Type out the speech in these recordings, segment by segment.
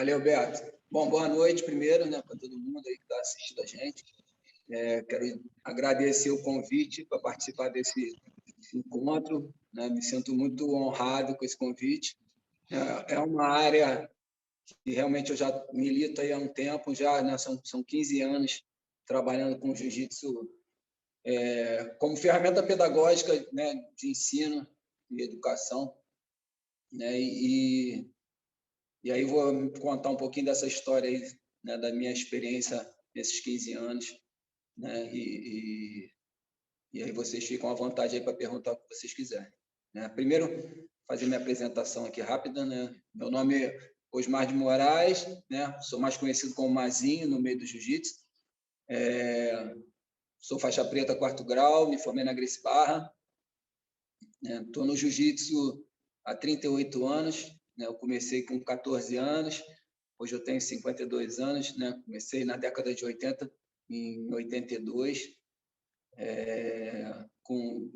Valeu, Beto. Bom, boa noite primeiro, né, para todo mundo aí que está assistindo a gente. Quero agradecer o convite para participar desse encontro, né? Me sinto muito honrado com esse convite. É uma área que realmente eu já milito aí há um tempo, já, né, são 15 anos trabalhando com jiu-jitsu como ferramenta pedagógica, né, de ensino e educação, né, e aí vou contar um pouquinho dessa história aí, né, da minha experiência nesses 15 anos, né, e aí vocês ficam à vontade aí para perguntar o que vocês quiserem, né? Primeiro, fazer minha apresentação aqui rápida, né? Meu nome é Osmar de Moraes, né? Sou mais conhecido como Mazinho no meio do jiu-jitsu. Sou faixa preta 4º grau, me formei na Gracie Barra. Estou no jiu-jitsu há 38 anos, né? Eu comecei com 14 anos, hoje eu tenho 52 anos, né? Comecei na década de 80, em 82.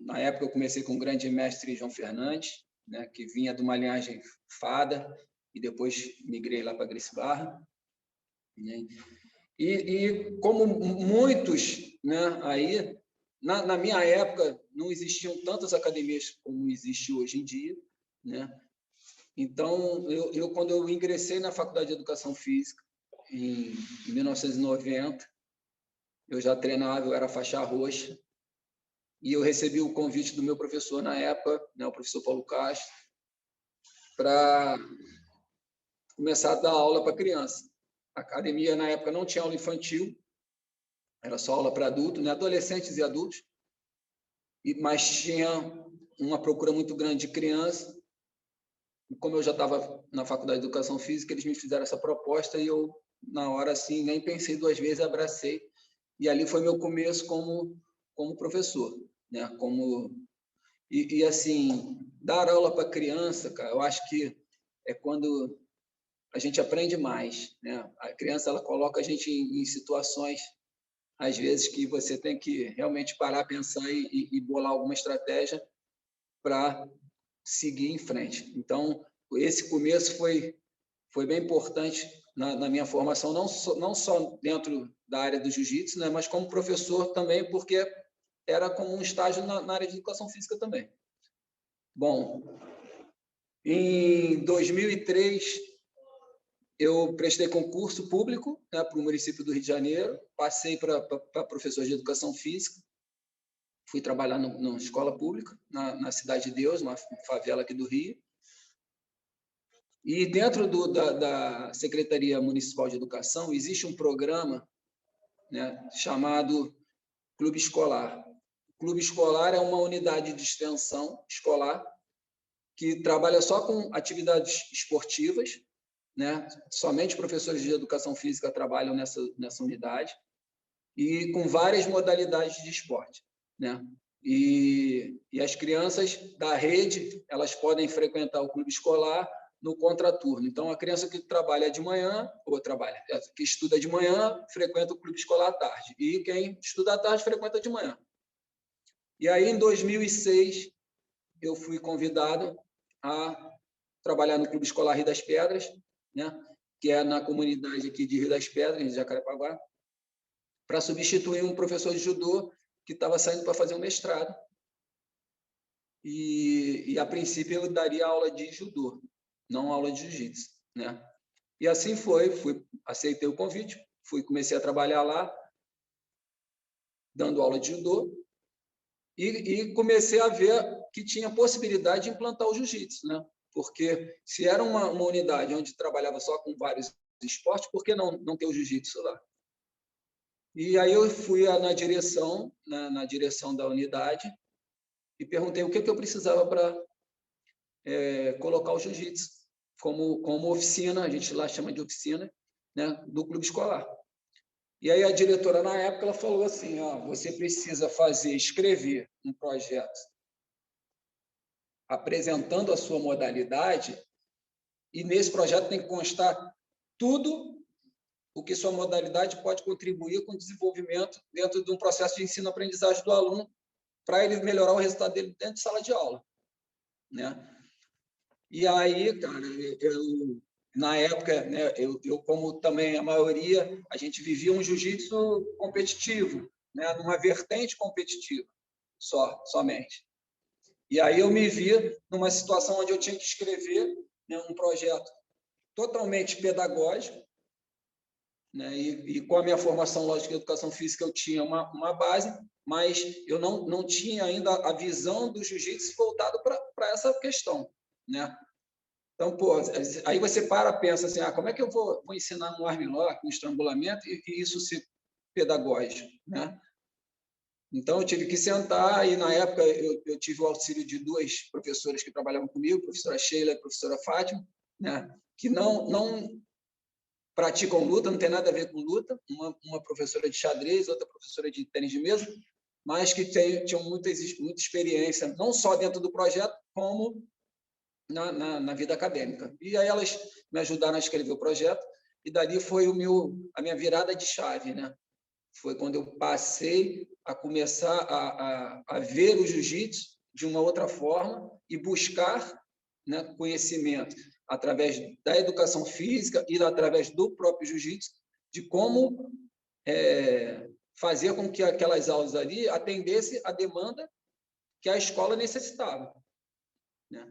Na época, eu comecei com o grande mestre João Fernandes, né? Que vinha de uma linhagem fada, e depois migrei lá para Gracie Barra. Né? E como muitos, né, aí, na minha época, não existiam tantas academias como existe hoje em dia, né? Então, quando eu ingressei na Faculdade de Educação Física, em 1990, eu já treinava, eu era faixa roxa, e eu recebi o convite do meu professor na época, né, o professor Paulo Castro, para começar a dar aula para criança. A academia, na época, não tinha aula infantil, era só aula para adultos, né, adolescentes e adultos, mas tinha uma procura muito grande de criança. E como eu já estava na Faculdade de Educação Física, eles me fizeram essa proposta e eu, na hora, assim, nem pensei duas vezes, abracei. E ali foi meu começo como professor, né? E assim, dar aula para criança, cara, eu acho que é quando a gente aprende mais, né? A criança, ela coloca a gente em situações, às vezes, que você tem que realmente parar, pensar e bolar alguma estratégia para seguir em frente. Então, esse começo foi bem importante na minha formação, não só dentro da área do jiu-jitsu, né, mas como professor também, porque era como um estágio na área de educação física também. Bom, em 2003, eu prestei concurso público, né, para o município do Rio de Janeiro, passei para professor de educação física, fui trabalhar numa escola pública, na Cidade de Deus, uma favela aqui do Rio. E dentro da Secretaria Municipal de Educação, existe um programa, né, chamado Clube Escolar. O Clube Escolar é uma unidade de extensão escolar que trabalha só com atividades esportivas, né? Somente professores de educação física trabalham nessa unidade, e com várias modalidades de esporte, né? E as crianças da rede, elas podem frequentar o clube escolar no contraturno. Então, a criança que trabalha de manhã, que estuda de manhã, frequenta o clube escolar à tarde. E quem estuda à tarde, frequenta de manhã. E aí, em 2006, eu fui convidado a trabalhar no Clube Escolar Rio das Pedras, né? Que é na comunidade aqui de Rio das Pedras, em Jacarepaguá, para substituir um professor de judô que estava saindo para fazer um mestrado. E a princípio, eu daria aula de judô, não aula de jiu-jitsu, né? E assim aceitei o convite, comecei a trabalhar lá, dando aula de judô, e comecei a ver que tinha possibilidade de implantar o jiu-jitsu, né? Porque se era uma unidade onde trabalhava só com vários esportes, por que não ter o jiu-jitsu lá? E aí eu fui na direção da unidade, e perguntei o que eu precisava para colocar o jiu-jitsu como oficina, a gente lá chama de oficina, né, do clube escolar. E aí a diretora, na época, ela falou assim, você precisa escrever um projeto apresentando a sua modalidade, e nesse projeto tem que constar tudo o que sua modalidade pode contribuir com o desenvolvimento dentro de um processo de ensino-aprendizagem do aluno, para ele melhorar o resultado dele dentro de sala de aula, né? E aí, cara, na época, né, eu, como também a maioria, a gente vivia um jiu-jitsu competitivo, né, numa vertente competitiva somente. E aí eu me via numa situação onde eu tinha que escrever, né, um projeto totalmente pedagógico, né, e com a minha formação lógica e educação física eu tinha uma base, mas eu não tinha ainda a visão do jiu-jitsu voltado para essa questão, né? Então, pô, aí você pensa assim, como é que eu vou ensinar um armlock, um estrangulamento e isso ser pedagógico, né? Então, eu tive que sentar e, na época, eu tive o auxílio de duas professoras que trabalhavam comigo, a professora Sheila e a professora Fátima, né? Que não praticam luta, não tem nada a ver com luta, uma professora de xadrez, outra professora de tênis de mesa, mas que tinham muita experiência, não só dentro do projeto, como na vida acadêmica. E aí elas me ajudaram a escrever o projeto, e dali foi a minha virada de chave, né? Foi quando eu passei a começar a ver o jiu-jitsu de uma outra forma e buscar, né, conhecimento através da educação física e através do próprio jiu-jitsu de como fazer com que aquelas aulas ali atendessem a demanda que a escola necessitava, né?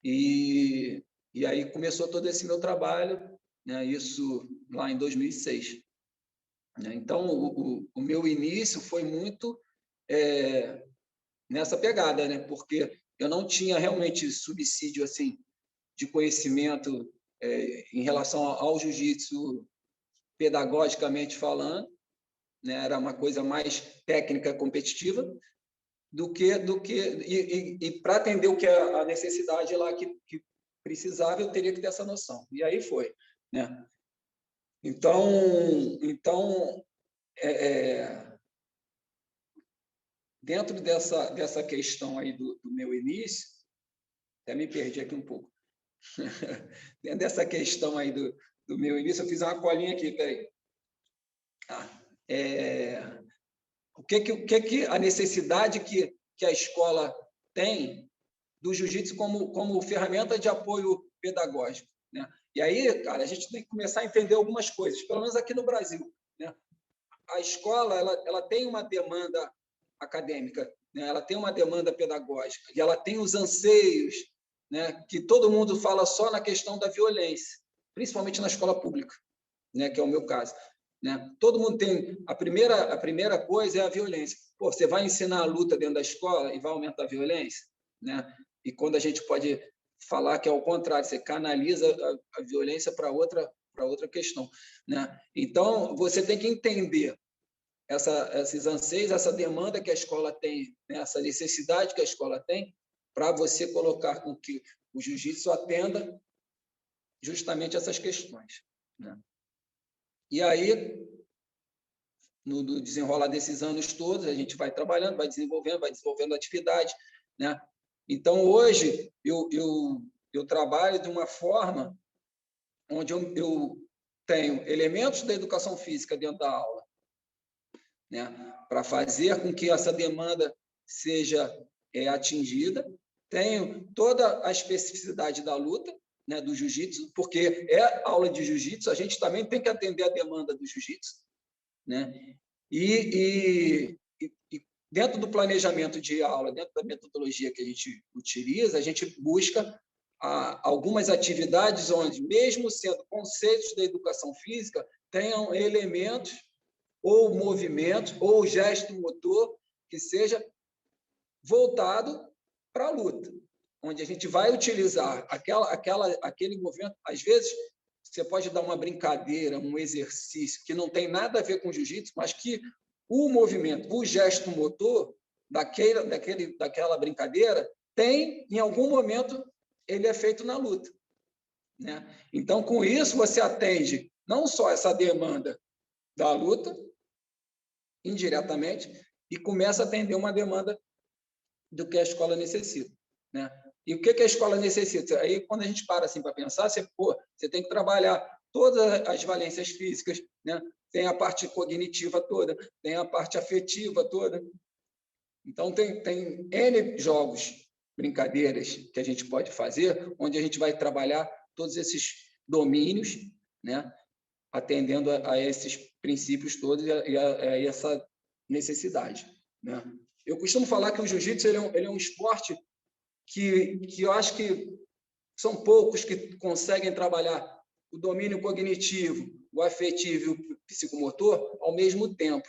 E aí começou todo esse meu trabalho, né, isso lá em 2006. Né? Então, o meu início foi muito nessa pegada, né? Porque eu não tinha realmente subsídio assim, de conhecimento em relação ao jiu-jitsu, pedagogicamente falando, né? Era uma coisa mais técnica, competitiva, do que e para atender o que a necessidade lá que precisava, eu teria que ter essa noção. E aí foi, né? Então dentro dessa questão aí do meu início, até me perdi aqui um pouco. Dentro dessa questão aí do meu início, eu fiz uma colinha aqui, peraí. O que a necessidade que a escola tem do jiu-jitsu como ferramenta de apoio pedagógico, né? E aí, cara, a gente tem que começar a entender algumas coisas, pelo menos aqui no Brasil, né? A escola ela tem uma demanda acadêmica, né? Ela tem uma demanda pedagógica e ela tem os anseios, né? Que todo mundo fala só na questão da violência, principalmente na escola pública, né? Que é o meu caso, né? Todo mundo tem a primeira coisa é a violência. Pô, você vai ensinar a luta dentro da escola e vai aumentar a violência, né? E quando a gente pode falar que é o contrário, você canaliza a violência para outra questão, né? Então você tem que entender esses anseios, essa demanda que a escola tem, né? Essa necessidade que a escola tem, para você colocar com que o jiu-jitsu atenda justamente essas questões, né? E aí, no desenrolar desses anos todos, a gente vai trabalhando, vai desenvolvendo atividade, né? Então, hoje, eu trabalho de uma forma onde eu tenho elementos da educação física dentro da aula, né, para fazer com que essa demanda seja atingida. Tenho toda a especificidade da luta, né, do jiu-jitsu, porque é aula de jiu-jitsu, a gente também tem que atender a demanda do jiu-jitsu, né? E dentro do planejamento de aula, dentro da metodologia que a gente utiliza, a gente busca algumas atividades onde, mesmo sendo conceitos da educação física, tenham elementos ou movimento, ou gesto motor, que seja voltado para a luta, onde a gente vai utilizar aquele movimento. Às vezes, você pode dar uma brincadeira, um exercício que não tem nada a ver com jiu-jitsu, mas que o movimento, o gesto motor daquela brincadeira tem, em algum momento, ele é feito na luta, né? Então, com isso, você atende não só essa demanda da luta, indiretamente, e começa a atender uma demanda do que a escola necessita, né? E o que a escola necessita? Aí, quando a gente para assim para pensar, você tem que trabalhar todas as valências físicas, né? Tem a parte cognitiva toda, tem a parte afetiva toda. Então, tem N jogos, brincadeiras que a gente pode fazer, onde a gente vai trabalhar todos esses domínios, né, atendendo a esses princípios todos e a essa necessidade, né? Eu costumo falar que o jiu-jitsu ele é um esporte que eu acho que são poucos que conseguem trabalhar o domínio cognitivo, o afetivo e o psicomotor ao mesmo tempo.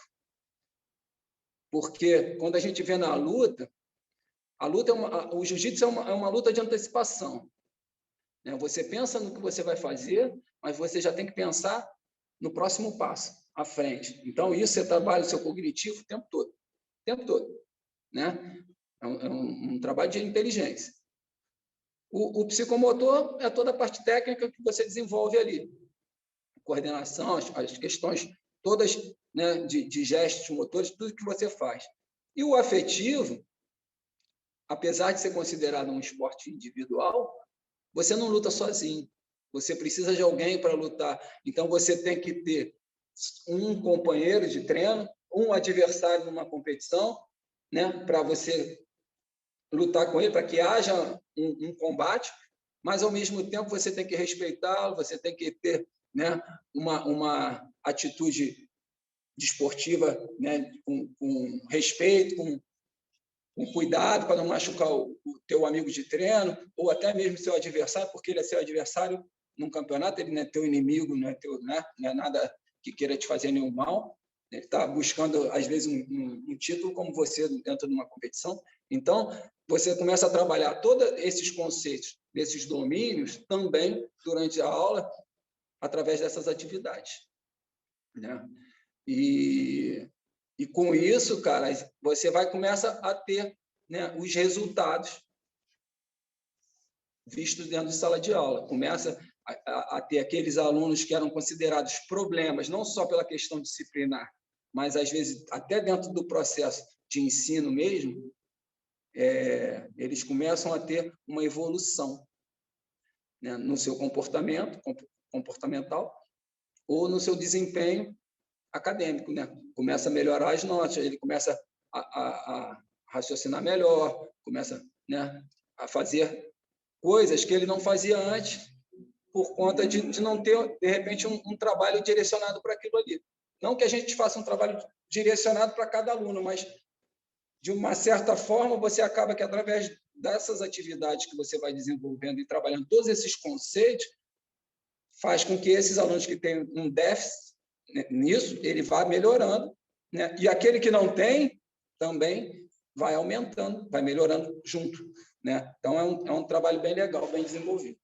Porque quando a gente vê na luta, o jiu-jitsu é uma luta de antecipação, né? Você pensa no que você vai fazer, mas você já tem que pensar no próximo passo, à frente. Então, isso você trabalha o seu cognitivo o tempo todo, né? É um trabalho de inteligência. O psicomotor é toda a parte técnica que você desenvolve ali. Coordenação, as questões todas, né, de gestos motores, tudo que você faz. E o afetivo, apesar de ser considerado um esporte individual, você não luta sozinho. Você precisa de alguém para lutar. Então, você tem que ter um companheiro de treino, um adversário numa competição, né, para você lutar com ele, para que haja um combate, mas, ao mesmo tempo, você tem que respeitá-lo, você tem que ter, né, uma atitude desportiva, né, com respeito, com cuidado para não machucar o teu amigo de treino, ou até mesmo seu adversário, porque ele é seu adversário num campeonato, ele não é teu inimigo, não é nada que queira te fazer nenhum mal. Ele está buscando, às vezes, um título como você dentro de uma competição. Então, você começa a trabalhar todos esses conceitos, desses domínios, também durante a aula, através dessas atividades, né? E com isso, cara, você começa a ter, né, os resultados vistos dentro de sala de aula. Começa a ter aqueles alunos que eram considerados problemas, não só pela questão disciplinar, mas, às vezes, até dentro do processo de ensino mesmo, eles começam a ter uma evolução, né, no seu comportamental ou no seu desempenho acadêmico, né? Começa a melhorar as notas, ele começa a raciocinar melhor, começa, né, a fazer coisas que ele não fazia antes, por conta de não ter, de repente, um trabalho direcionado para aquilo ali. Não que a gente faça um trabalho direcionado para cada aluno, mas, de uma certa forma, você acaba que, através dessas atividades que você vai desenvolvendo e trabalhando todos esses conceitos, faz com que esses alunos que têm um déficit nisso, ele vá melhorando, né? E aquele que não tem, também vai aumentando, vai melhorando junto, né? Então, é um trabalho bem legal, bem desenvolvido,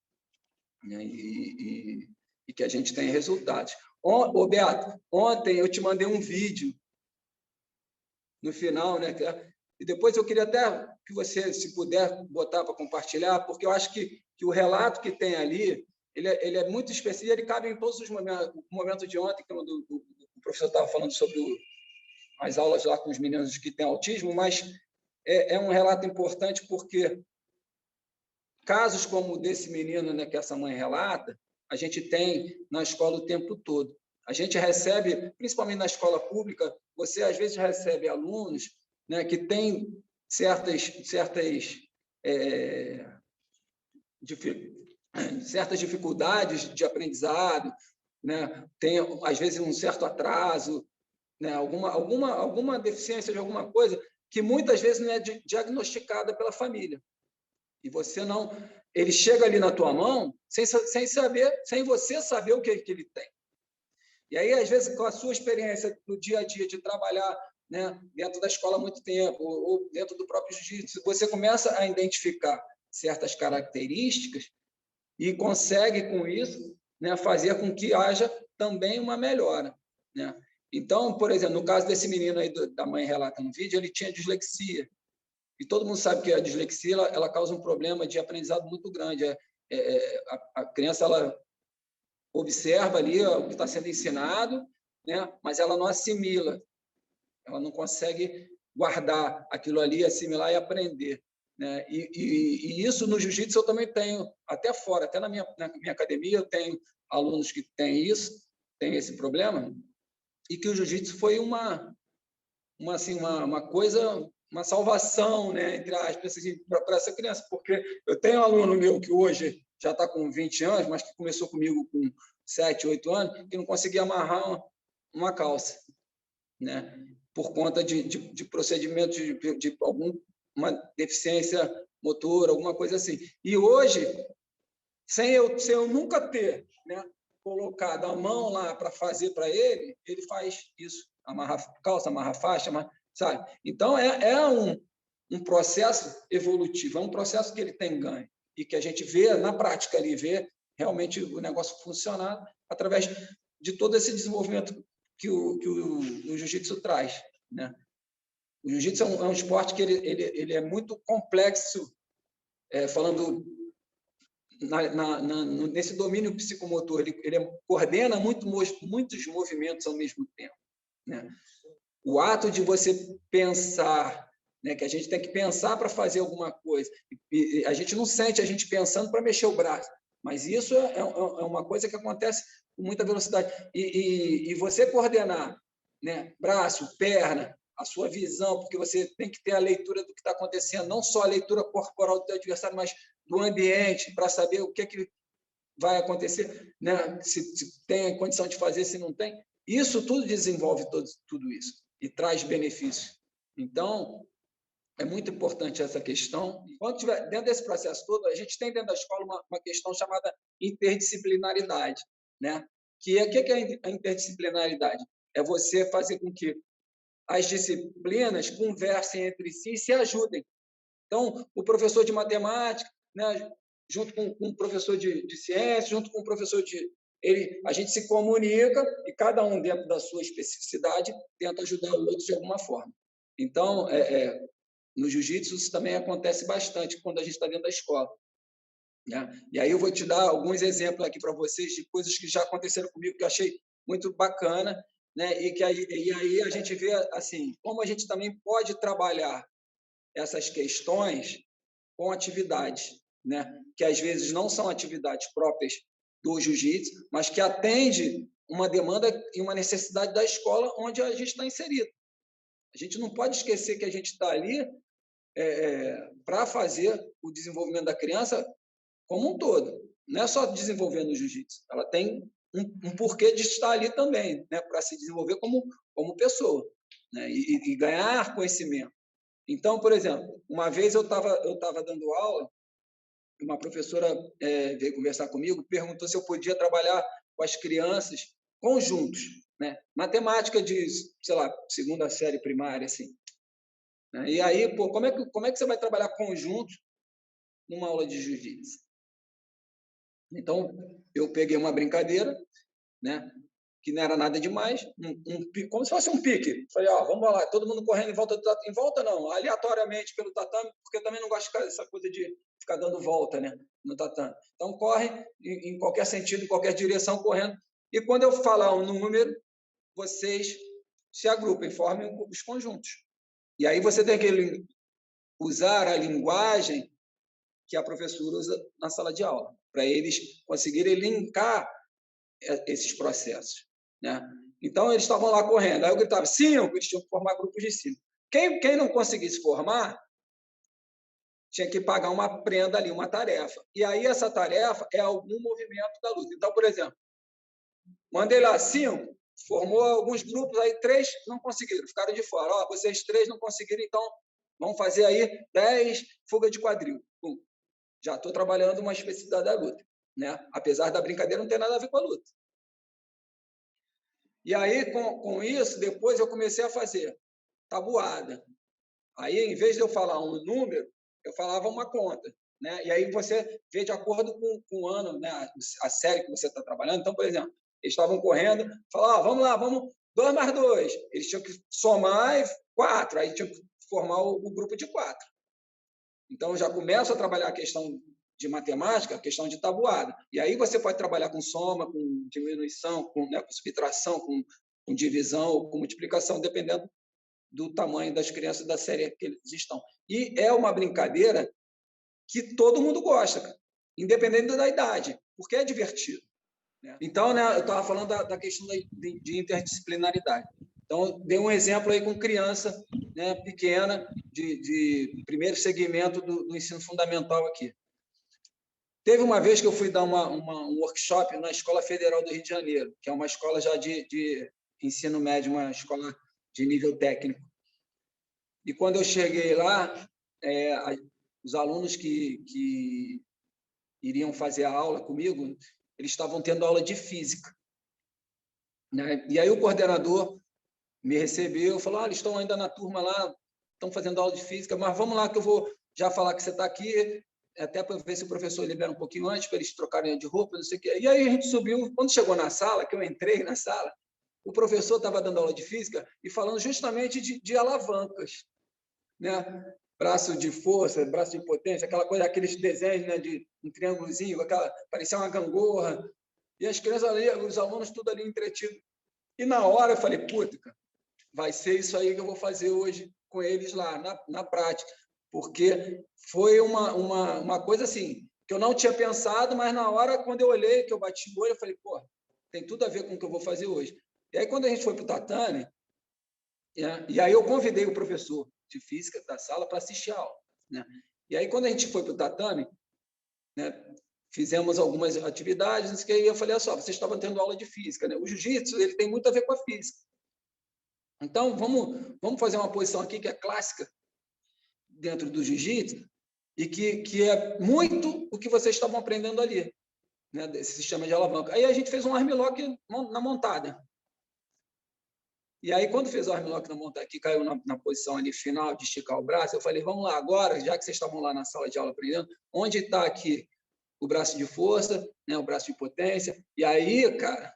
né? E que a gente tem resultados. Ô, Beato, ontem eu te mandei um vídeo no final, né? E depois eu queria até que você, se puder, botar para compartilhar, porque eu acho que o relato que tem ali, ele é muito específico, ele cabe em todos os momentos. O momento de ontem, quando o professor estava falando sobre as aulas lá com os meninos que têm autismo, mas é um relato importante porque casos como o desse menino, né, que essa mãe relata, a gente tem na escola o tempo todo. A gente recebe, principalmente na escola pública, você às vezes recebe alunos, né, que têm certas dificuldades de aprendizado, né, tem às vezes um certo atraso, né, alguma deficiência de alguma coisa que muitas vezes não é diagnosticada pela família. E você não, ele chega ali na tua mão sem você saber o que ele tem. E aí, às vezes, com a sua experiência no dia a dia de trabalhar, né, dentro da escola há muito tempo, ou dentro do próprio jiu-jitsu, você começa a identificar certas características e consegue, com isso, né, fazer com que haja também uma melhora, né? Então, por exemplo, no caso desse menino aí da mãe relata no vídeo, ele tinha dislexia. E todo mundo sabe que a dislexia ela causa um problema de aprendizado muito grande. A criança ela observa ali o que está sendo ensinado, né? Mas ela não assimila, ela não consegue guardar aquilo ali, assimilar e aprender, né? E isso no jiu-jitsu eu também tenho, até fora, até na minha academia eu tenho alunos que têm isso, têm esse problema, e que o jiu-jitsu foi uma coisa uma salvação, né, entre aspas, assim, para essa criança, porque eu tenho um aluno meu que hoje já está com 20 anos, mas que começou comigo com 7, 8 anos, que não conseguia amarrar uma calça, né, por conta de procedimentos de alguma deficiência motora, alguma coisa assim. E hoje, sem eu nunca ter, né, colocado a mão lá para fazer para ele, ele faz isso, amarra calça, amarra faixa, sabe? Então, é um processo evolutivo, é um processo que ele tem ganho e que a gente vê na prática ali, vê realmente o negócio funcionar através de todo esse desenvolvimento que o jiu-jitsu traz, né? O jiu-jitsu é um esporte que ele é muito complexo, falando nesse domínio psicomotor, ele coordena muitos movimentos ao mesmo tempo, né? O ato de você pensar, né, que a gente tem que pensar para fazer alguma coisa, e a gente não sente a gente pensando para mexer o braço, mas isso é uma coisa que acontece com muita velocidade. E você coordenar, né, braço, perna, a sua visão, porque você tem que ter a leitura do que está acontecendo, não só a leitura corporal do teu adversário, mas do ambiente, para saber o que vai acontecer, né? Se tem condição de fazer, se não tem. Isso tudo desenvolve tudo isso e traz benefícios. Então, é muito importante essa questão. Quando tiver dentro desse processo todo, a gente tem dentro da escola uma questão chamada interdisciplinaridade, né? Que é a interdisciplinaridade? É você fazer com que as disciplinas conversem entre si e se ajudem. Então, o professor de matemática, né, junto com o professor de ciência, junto com o professor a gente se comunica e cada um, dentro da sua especificidade, tenta ajudar o outro de alguma forma. Então, no jiu-jitsu, isso também acontece bastante quando a gente está dentro da escola, né? E aí eu vou te dar alguns exemplos aqui para vocês de coisas que já aconteceram comigo, que eu achei muito bacana, né? E aí a gente vê assim, como a gente também pode trabalhar essas questões com atividades, né? Que às vezes não são atividades próprias do jiu-jitsu, mas que atende uma demanda e uma necessidade da escola onde a gente está inserido. A gente não pode esquecer que a gente está ali para fazer o desenvolvimento da criança como um todo. Não é só desenvolvendo o jiu-jitsu, ela tem um porquê de estar ali também, né? Para se desenvolver como pessoa, né? E ganhar conhecimento. Então, por exemplo, uma vez eu estava dando aula, uma professora veio conversar comigo, perguntou se eu podia trabalhar com as crianças conjuntos, né? Matemática de, sei lá, segunda série primária, assim. Né? E aí, pô, como é que você vai trabalhar conjunto numa aula de jiu-jitsu? Então, eu peguei uma brincadeira, né? Que não era nada demais, como se fosse um pique. Falei, vamos lá, todo mundo correndo em volta do tatame. Em volta não, aleatoriamente pelo tatame, porque eu também não gosto dessa coisa de ficar dando volta, né, no tatame. Então, corre em qualquer sentido, em qualquer direção, correndo. E quando eu falar um número, vocês se agrupem, formem os conjuntos. E aí você tem que usar a linguagem que a professora usa na sala de aula, para eles conseguirem linkar esses processos, né? Então, eles estavam lá correndo. Aí eu gritava, 5, eles tinham que formar grupos de 5. Quem não conseguisse formar, tinha que pagar uma prenda ali, uma tarefa. E aí, essa tarefa é algum movimento da luta. Então, por exemplo, mandei lá 5, formou alguns grupos, aí 3 não conseguiram, ficaram de fora. Vocês 3 não conseguiram, então vamos fazer aí 10 fuga de quadril. Já estou trabalhando uma especificidade da luta, né? Apesar da brincadeira não ter nada a ver com a luta. E aí, com isso, depois eu comecei a fazer tabuada. Aí, em vez de eu falar um número, eu falava uma conta, né? E aí você vê de acordo com o ano, né? A série que você está trabalhando. Então, por exemplo, eles estavam correndo, falavam, vamos lá, vamos, 2 mais 2. Eles tinham que somar 4, aí tinham que formar o grupo de 4. Então, já começo a trabalhar a questão de matemática, a questão de tabuada. E aí você pode trabalhar com soma, com diminuição, com subtração, com divisão, com multiplicação, dependendo do tamanho das crianças da série que eles estão. E é uma brincadeira que todo mundo gosta, independente da idade, porque é divertido. Então, né, eu estava falando da questão de interdisciplinaridade. Então, dei um exemplo aí com criança, né, pequena, de primeiro segmento do ensino fundamental aqui. Teve uma vez que eu fui dar um workshop na Escola Federal do Rio de Janeiro, que é uma escola já de ensino médio, uma escola de nível técnico. E quando eu cheguei lá, os alunos que iriam fazer a aula comigo, eles estavam tendo aula de física, né? E aí o coordenador me recebeu, falou: eles estão ainda na turma lá, estão fazendo aula de física, mas vamos lá que eu vou já falar que você está aqui, até para ver se o professor libera um pouquinho antes, para eles trocarem de roupa, não sei o quê. E aí a gente subiu, quando chegou na sala, que eu entrei na sala, o professor estava dando aula de física e falando justamente de alavancas, né? Braço de força, braço de potência, aquela coisa, aqueles desenhos, né, de um triângulozinho, parecia uma gangorra, e as crianças ali, os alunos tudo ali entretido. E na hora eu falei: puta, cara, vai ser isso aí que eu vou fazer hoje com eles lá, na prática, porque foi uma coisa assim, que eu não tinha pensado, mas na hora, quando eu olhei, que eu bati o olho, eu falei: pô, tem tudo a ver com o que eu vou fazer hoje. E aí, quando a gente foi para o tatame, e aí eu convidei o professor de física da sala para assistir a aula, né? E aí, quando a gente foi para o tatame, né, fizemos algumas atividades, e eu falei: olha só, vocês estavam tendo aula de física, né? O jiu-jitsu, ele tem muito a ver com a física. Então, vamos fazer uma posição aqui que é clássica dentro do jiu-jitsu e que é muito o que vocês estavam aprendendo ali, né, desse sistema de alavanca. Aí a gente fez um armlock na montada. E aí, quando fez o armlock na montada, que caiu na posição ali final de esticar o braço, eu falei: vamos lá, agora, já que vocês estavam lá na sala de aula aprendendo, onde está aqui o braço de força, né, o braço de potência? E aí, cara,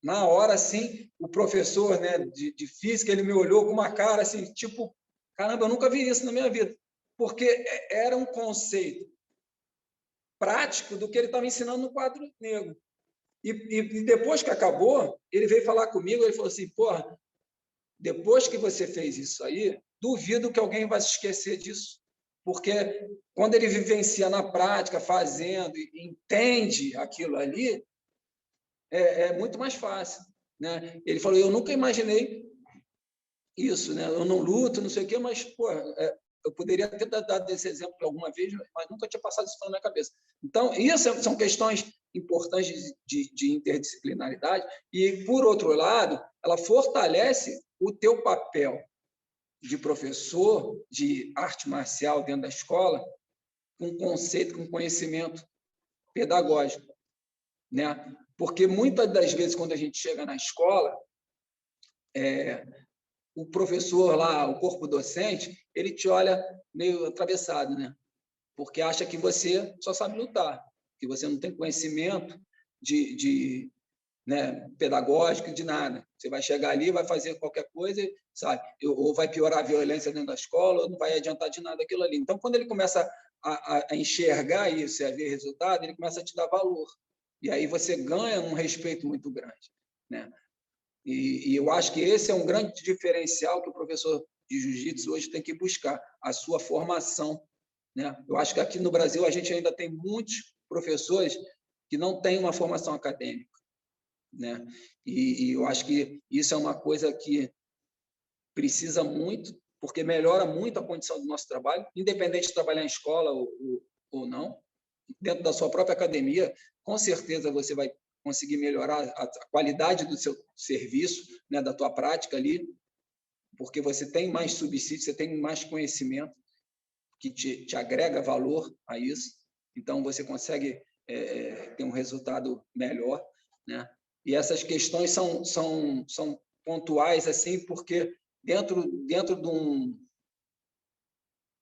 na hora, assim, o professor, né, de física, ele me olhou com uma cara assim, tipo: caramba, eu nunca vi isso na minha vida. Porque era um conceito prático do que ele estava ensinando no quadro negro. E depois que acabou, ele veio falar comigo, ele falou assim: porra, depois que você fez isso aí, duvido que alguém vai se esquecer disso. Porque quando ele vivencia na prática, fazendo, e entende aquilo ali, é muito mais fácil, né? Ele falou: eu nunca imaginei isso, né? Eu não luto, não sei o quê, mas pô, eu poderia ter dado esse exemplo alguma vez, mas nunca tinha passado isso na minha cabeça. Então, isso são questões importantes de interdisciplinaridade e, por outro lado, ela fortalece o teu papel de professor de arte marcial dentro da escola, com conceito, com conhecimento pedagógico, né? Porque muitas das vezes, quando a gente chega na escola, o professor lá, o corpo docente, ele te olha meio atravessado, né? Porque acha que você só sabe lutar, que você não tem conhecimento né, pedagógico de nada. Você vai chegar ali, vai fazer qualquer coisa, sabe? Ou vai piorar a violência dentro da escola, ou não vai adiantar de nada aquilo ali. Então, quando ele começa a enxergar isso e a ver resultado, ele começa a te dar valor. E aí você ganha um respeito muito grande, né? E eu acho que esse é um grande diferencial que o professor de jiu-jitsu hoje tem que buscar, a sua formação, né? Eu acho que aqui no Brasil a gente ainda tem muitos professores que não têm uma formação acadêmica, né? E eu acho que isso é uma coisa que precisa muito, porque melhora muito a condição do nosso trabalho, independente de trabalhar em escola ou não, dentro da sua própria academia, com certeza você vai conseguir melhorar a qualidade do seu serviço, né, da tua prática ali, porque você tem mais subsídio, você tem mais conhecimento que te agrega valor a isso, então você consegue ter um resultado melhor, né? E essas questões são pontuais, assim, porque dentro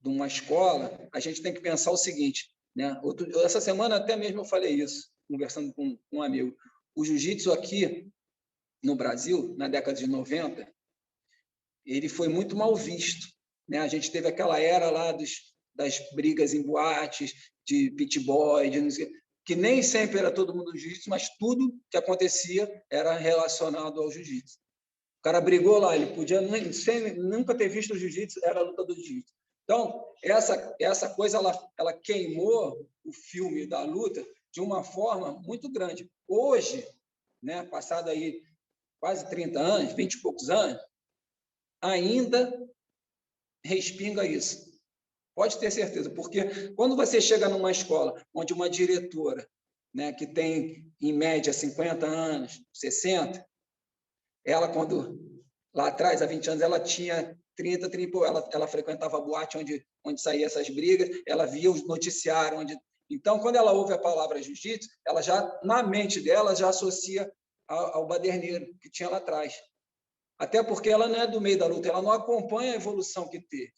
de uma escola, a gente tem que pensar o seguinte, né? Essa semana até mesmo eu falei isso, conversando com um amigo. O jiu-jitsu aqui no Brasil, na década de 90, ele foi muito mal visto, né? A gente teve aquela era lá das brigas em boates, de pit boy, que nem sempre era todo mundo jiu-jitsu, mas tudo que acontecia era relacionado ao jiu-jitsu. O cara brigou lá, ele podia nunca ter visto o jiu-jitsu, era a luta do jiu-jitsu. Então, essa coisa ela queimou o filme da luta de uma forma muito grande. Hoje, né, passado aí quase 30 anos, 20 e poucos anos, ainda respinga isso. Pode ter certeza, porque quando você chega numa escola onde uma diretora, né, que tem, em média, 50 anos, 60, ela, quando lá atrás, há 20 anos, ela tinha 30, ela frequentava a boate onde saíam essas brigas, ela via os noticiários, então, quando ela ouve a palavra jiu-jitsu, ela já, na mente dela, já associa ao baderneiro que tinha lá atrás. Até porque ela não é do meio da luta, ela não acompanha a evolução que teve,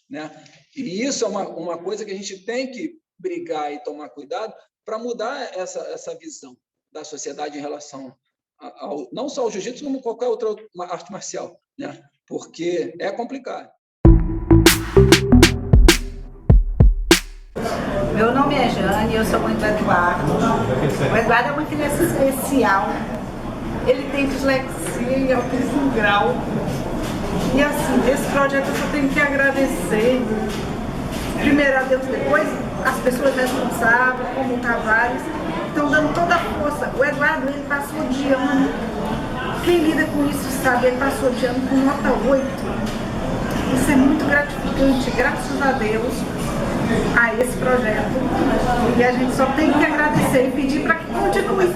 né? E isso é uma coisa que a gente tem que brigar e tomar cuidado para mudar essa visão da sociedade em relação não só ao jiu-jitsu, como qualquer outra arte marcial, né? Porque é complicado. Meu nome é Jane, eu sou mãe do Eduardo. O Eduardo é uma criança especial. Ele tem dislexia e autismo grau. E assim, esse projeto eu só tenho que agradecer. Primeiro a Deus, depois as pessoas responsáveis, como o Tavares, estão dando toda a força. O Eduardo, ele passou de ano, quem lida com isso sabe, ele passou de ano com nota 8. Isso é muito gratificante, graças a Deus, a esse projeto. E a gente só tem que agradecer e pedir para que continue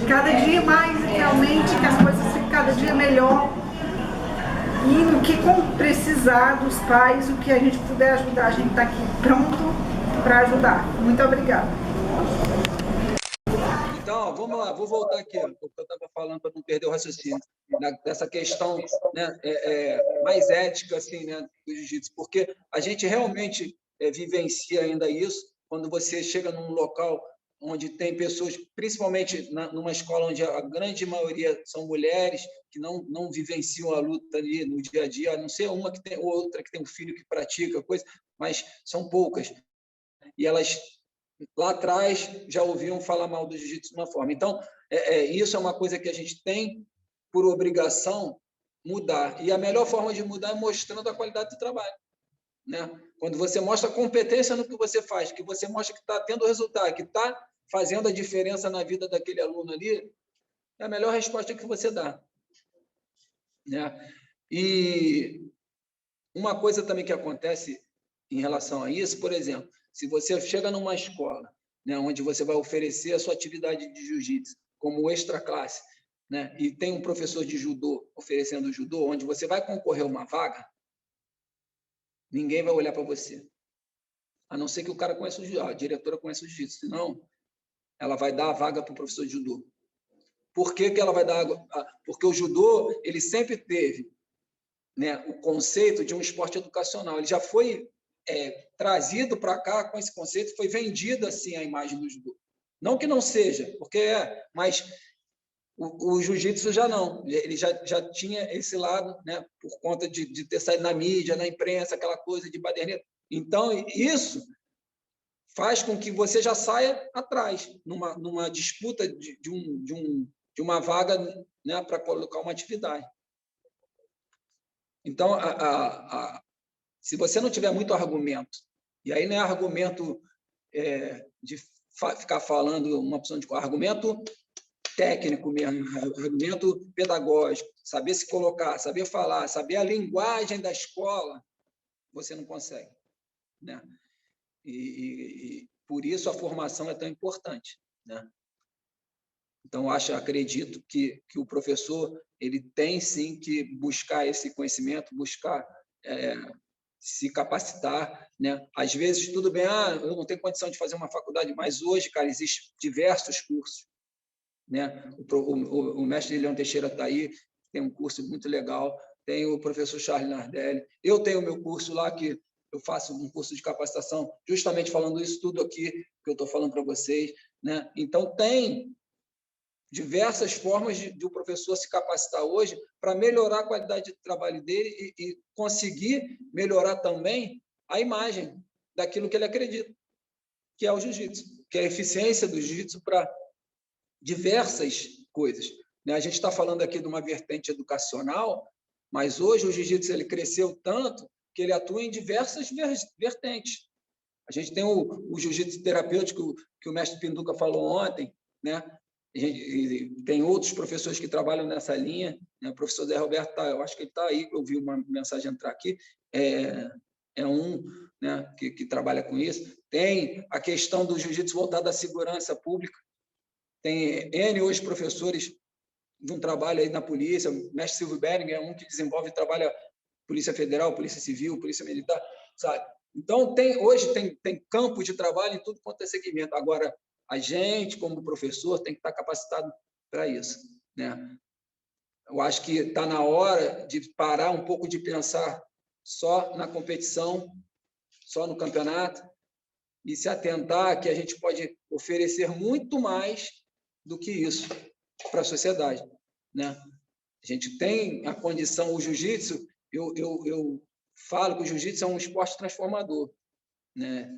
cada dia mais, realmente, que as coisas fiquem cada dia melhor. E no que precisar dos pais, o que a gente puder ajudar, a gente está aqui pronto para ajudar. Muito obrigada. Então, vamos lá, vou voltar aqui, o que eu estava falando para não perder o raciocínio, dessa questão, né, mais ética, assim, né, do jiu-jitsu, porque a gente realmente vivencia ainda isso quando você chega num local onde tem pessoas, principalmente numa escola onde a grande maioria são mulheres, que não vivenciam a luta ali no dia a dia, a não ser uma que tem, ou outra que tem um filho que pratica coisa, mas são poucas. E elas, lá atrás, já ouviam falar mal do jiu-jitsu de uma forma. Então, isso é uma coisa que a gente tem, por obrigação, mudar. E a melhor forma de mudar é mostrando a qualidade do trabalho, né? Quando você mostra competência no que você faz, que você mostra que está tendo resultado, que está fazendo a diferença na vida daquele aluno ali, é a melhor resposta que você dá, né? E uma coisa também que acontece em relação a isso, por exemplo, se você chega numa escola, né, onde você vai oferecer a sua atividade de jiu-jitsu como extra classe, né, e tem um professor de judô oferecendo judô, onde você vai concorrer a uma vaga, ninguém vai olhar para você. A não ser que o cara conheça o jiu-jitsu, a diretora conheça o jiu-jitsu, senão ela vai dar a vaga para o professor de judô. Por que ela vai dar? Porque o judô, ele sempre teve, né, o conceito de um esporte educacional. Ele já foi trazido para cá com esse conceito, foi vendido assim a imagem do judô. Não que não seja, porque mas o jiu-jitsu já não. Ele já tinha esse lado, né, por conta de ter saído na mídia, na imprensa, aquela coisa de baderneiro. Então, isso faz com que você já saia atrás, numa disputa de uma vaga, né, para colocar uma atividade. Então, se você não tiver muito argumento, e aí não é argumento de ficar falando uma opção de argumento técnico mesmo, argumento pedagógico, saber se colocar, saber falar, saber a linguagem da escola, você não consegue, né? E por isso a formação é tão importante, né? Então, acredito que o professor ele tem sim que buscar esse conhecimento, buscar se capacitar, né? Às vezes, tudo bem, eu não tenho condição de fazer uma faculdade, mas hoje, cara, existem diversos cursos, né? O mestre Leão Teixeira está aí, tem um curso muito legal, tem o professor Charles Nardelli, eu tenho o meu curso lá, que eu faço um curso de capacitação, justamente falando isso tudo aqui que eu estou falando para vocês, né? Então, tem diversas formas de o professor se capacitar hoje para melhorar a qualidade de trabalho dele e conseguir melhorar também a imagem daquilo que ele acredita, que é o jiu-jitsu, que é a eficiência do jiu-jitsu para diversas coisas. A gente está falando aqui de uma vertente educacional, mas hoje o jiu-jitsu ele cresceu tanto que ele atua em diversas vertentes. A gente tem o jiu-jitsu terapêutico que o mestre Pinduca falou ontem, né? Tem outros professores que trabalham nessa linha, né? O professor Zé Roberto, eu acho que ele está aí, eu vi uma mensagem entrar aqui, é um, né, que trabalha com isso. Tem a questão do jiu-jitsu voltado à segurança pública. Tem N hoje professores de um trabalho aí na polícia, o mestre Silvio Bering é um que desenvolve, trabalha Polícia Federal, Polícia Civil, Polícia Militar, sabe? Então, hoje tem campo de trabalho em tudo quanto é segmento. Agora, a gente, como professor, tem que estar capacitado para isso, né? Eu acho que está na hora de parar um pouco de pensar só na competição, só no campeonato, e se atentar que a gente pode oferecer muito mais do que isso para a sociedade, né? A gente tem a condição, o jiu-jitsu, eu falo que o jiu-jitsu é um esporte transformador, né?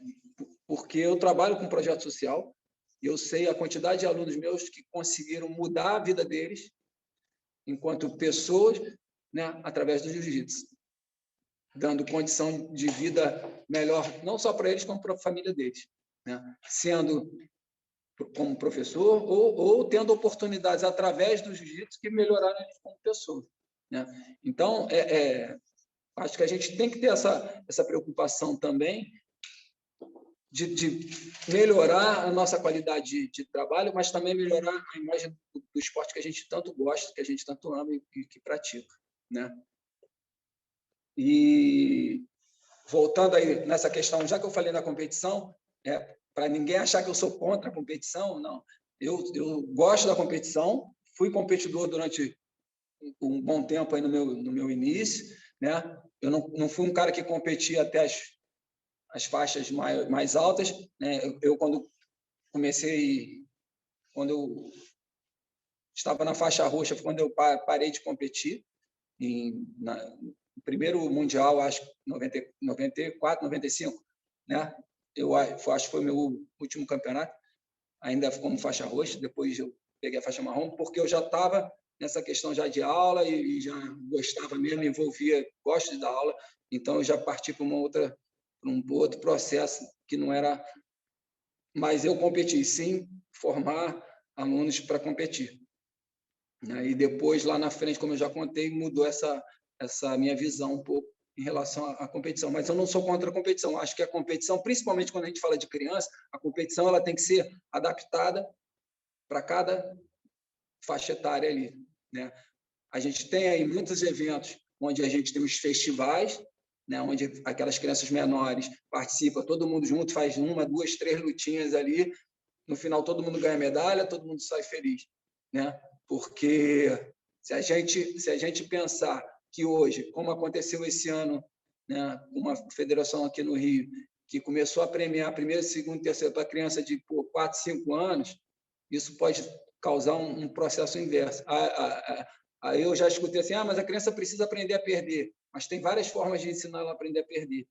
Porque eu trabalho com projeto social, eu sei a quantidade de alunos meus que conseguiram mudar a vida deles enquanto pessoas, né, através do jiu-jitsu, dando condição de vida melhor, não só para eles, como para a família deles, né? Sendo como professor ou tendo oportunidades através do jiu-jitsu que melhoraram eles como pessoa, né? Então, acho que a gente tem que ter essa preocupação também de melhorar a nossa qualidade de trabalho, mas também melhorar a imagem do esporte que a gente tanto gosta, que a gente tanto ama e que pratica, né? E voltando aí nessa questão, já que eu falei da competição, para ninguém achar que eu sou contra a competição, não. Eu gosto da competição, fui competidor durante um bom tempo aí no meu início, né? Eu não fui um cara que competia até as faixas mais altas, né? Eu quando eu estava na faixa roxa, foi quando eu parei de competir, no primeiro mundial, acho que 94, 95, né? Eu acho que foi o meu último campeonato, ainda como faixa roxa, depois eu peguei a faixa marrom, porque eu já estava nessa questão já de aula e já gostava mesmo, me envolvia, gosto de dar aula, então eu já parti para um outro processo que não era mais eu competir, sim formar alunos para competir. E depois, lá na frente, como eu já contei, mudou essa minha visão um pouco em relação à competição. Mas eu não sou contra a competição. Acho que a competição, principalmente quando a gente fala de criança, a competição ela tem que ser adaptada para cada faixa etária ali, né? A gente tem aí muitos eventos onde a gente tem os festivais, né, onde aquelas crianças menores participam, todo mundo junto, faz 1, 2, 3 lutinhas ali, no final todo mundo ganha medalha, todo mundo sai feliz, né? Porque se a gente pensar que hoje, como aconteceu esse ano, né, uma federação aqui no Rio, que começou a premiar primeiro, segundo, terceiro para criança de 4, 5 anos, isso pode causar um processo inverso. Aí eu já escutei assim, mas a criança precisa aprender a perder. Mas tem várias formas de ensinar ela a aprender a perder.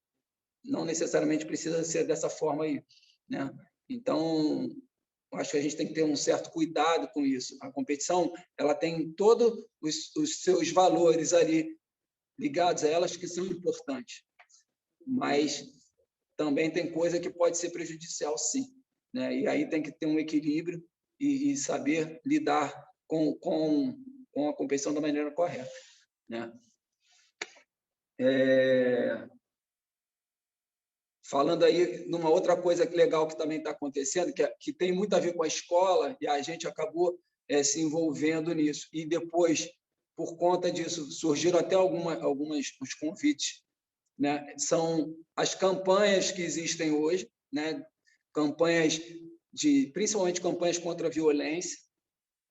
Não necessariamente precisa ser dessa forma aí, né? Então, acho que a gente tem que ter um certo cuidado com isso. A competição, ela tem todos os seus valores ali ligados a elas que são importantes, mas também tem coisa que pode ser prejudicial, sim, né? E aí tem que ter um equilíbrio e saber lidar com a competição da maneira correta, né? Falando aí numa outra coisa legal que também está acontecendo, que tem muito a ver com a escola, e a gente acabou se envolvendo nisso. E depois, por conta disso, surgiram até os convites, né? São as campanhas que existem hoje, né? Campanhas principalmente campanhas contra a violência,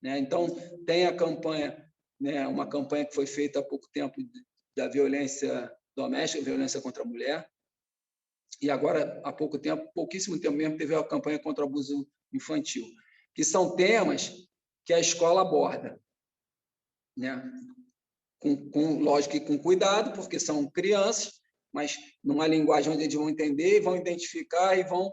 né? Então, tem a campanha, né? Uma campanha que foi feita há pouco tempo da violência doméstica, violência contra a mulher. E agora, há pouquíssimo tempo mesmo, teve a campanha contra o abuso infantil, que são temas que a escola aborda, né? Lógico que com cuidado, porque são crianças, mas numa linguagem onde eles vão entender, vão identificar e vão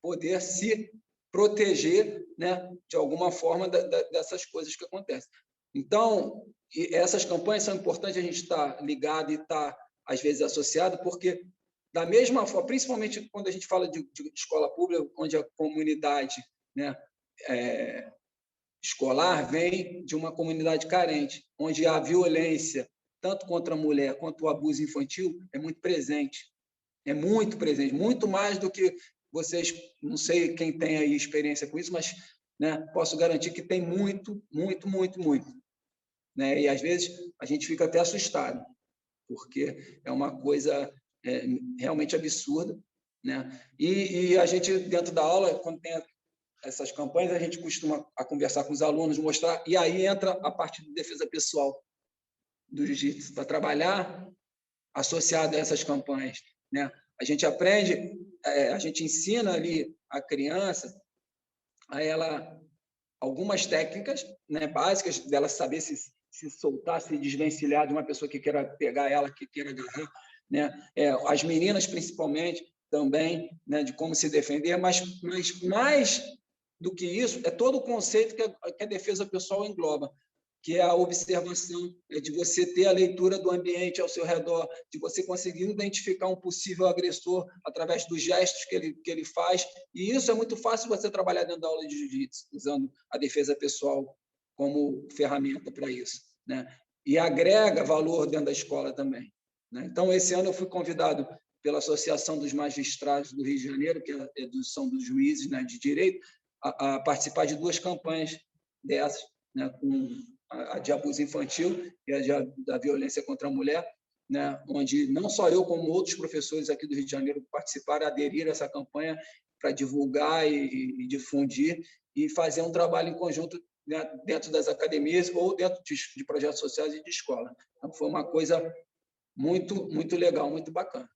poder se proteger, né, de alguma forma dessas coisas que acontecem. Então, essas campanhas são importantes a gente estar ligado e estar, às vezes, associado, porque, da mesma forma, principalmente quando a gente fala de escola pública, onde a comunidade, né, escolar vem de uma comunidade carente, onde a violência, tanto contra a mulher quanto o abuso infantil, é muito presente. É muito presente, muito mais do que vocês, não sei quem tem aí experiência com isso, mas, né, posso garantir que tem muito, muito, muito, muito. Né? E, às vezes, a gente fica até assustado, porque é uma coisa realmente absurda. Né? E a gente, dentro da aula, quando tem essas campanhas, a gente costuma conversar com os alunos, mostrar, e aí entra a parte de defesa pessoal do jiu-jitsu, para trabalhar associado a essas campanhas. Né? A gente aprende, a gente ensina ali a criança a ela algumas técnicas, né, básicas dela saber se soltar, se desvencilhar de uma pessoa que queira pegar ela, que queira agarrar. Né? As meninas, principalmente, também, né, de como se defender, mas mais do que isso, é todo o conceito que a defesa pessoal engloba, que é a observação, de você ter a leitura do ambiente ao seu redor, de você conseguir identificar um possível agressor através dos gestos que ele faz. E isso é muito fácil você trabalhar dentro da aula de jiu-jitsu, usando a defesa pessoal como ferramenta para isso. Né? E agrega valor dentro da escola também. Né? Então, esse ano eu fui convidado pela Associação dos Magistrados do Rio de Janeiro, que são dos juízes, né, de direito, a participar de 2 campanhas dessas, né, com a de abuso infantil e a da violência contra a mulher, né, onde não só eu, como outros professores aqui do Rio de Janeiro participaram, aderiram a essa campanha para divulgar e difundir e fazer um trabalho em conjunto, né, dentro das academias ou dentro de projetos sociais e de escola. Então, foi uma coisa muito, muito legal, muito bacana.